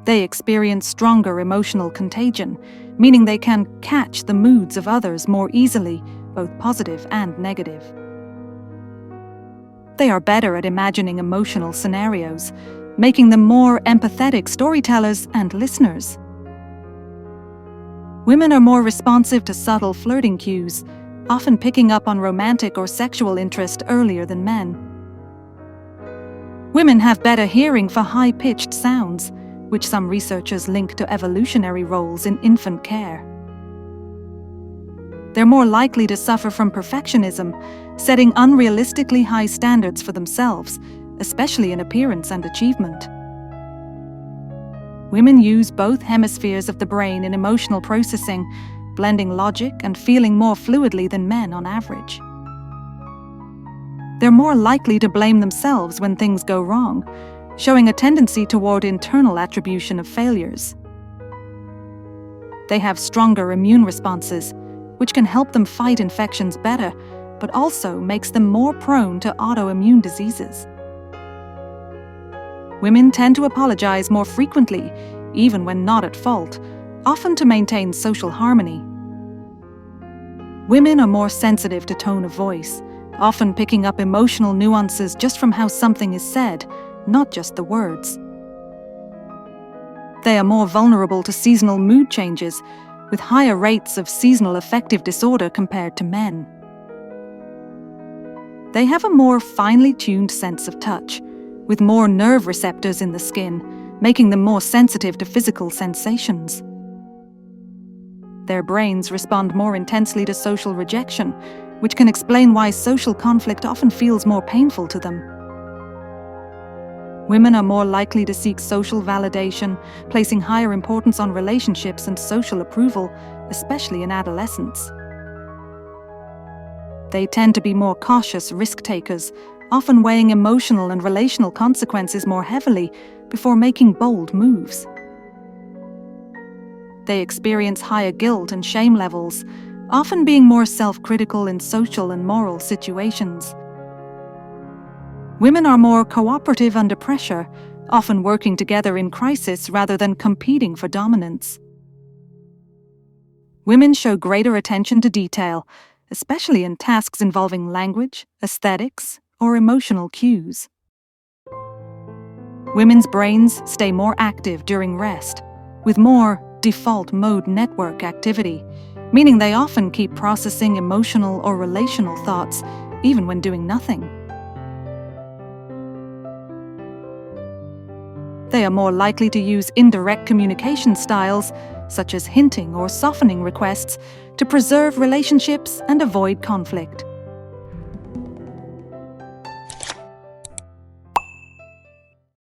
They experience stronger emotional contagion, meaning they can catch the moods of others more easily, both positive and negative. They are better at imagining emotional scenarios, making them more empathetic storytellers and listeners. Women are more responsive to subtle flirting cues, often picking up on romantic or sexual interest earlier than men. Women have better hearing for high-pitched sounds, which some researchers link to evolutionary roles in infant care. They're more likely to suffer from perfectionism, setting unrealistically high standards for themselves, especially in appearance and achievement. Women use both hemispheres of the brain in emotional processing, blending logic and feeling more fluidly than men on average. They're more likely to blame themselves when things go wrong, showing a tendency toward internal attribution of failures. They have stronger immune responses, which can help them fight infections better, but also makes them more prone to autoimmune diseases. Women tend to apologize more frequently, even when not at fault, often to maintain social harmony. Women are more sensitive to tone of voice, often picking up emotional nuances just from how something is said, not just the words. They are more vulnerable to seasonal mood changes, with higher rates of seasonal affective disorder compared to men. They have a more finely tuned sense of touch, with more nerve receptors in the skin, making them more sensitive to physical sensations. Their brains respond more intensely to social rejection, which can explain why social conflict often feels more painful to them. Women are more likely to seek social validation, placing higher importance on relationships and social approval, especially in adolescence. They tend to be more cautious risk-takers, often weighing emotional and relational consequences more heavily before making bold moves. They experience higher guilt and shame levels, often being more self-critical in social and moral situations. Women are more cooperative under pressure, often working together in crisis rather than competing for dominance. Women show greater attention to detail, especially in tasks involving language, aesthetics, or emotional cues. Women's brains stay more active during rest, with more default mode network activity, meaning they often keep processing emotional or relational thoughts, even when doing nothing. They are more likely to use indirect communication styles, such as hinting or softening requests, to preserve relationships and avoid conflict.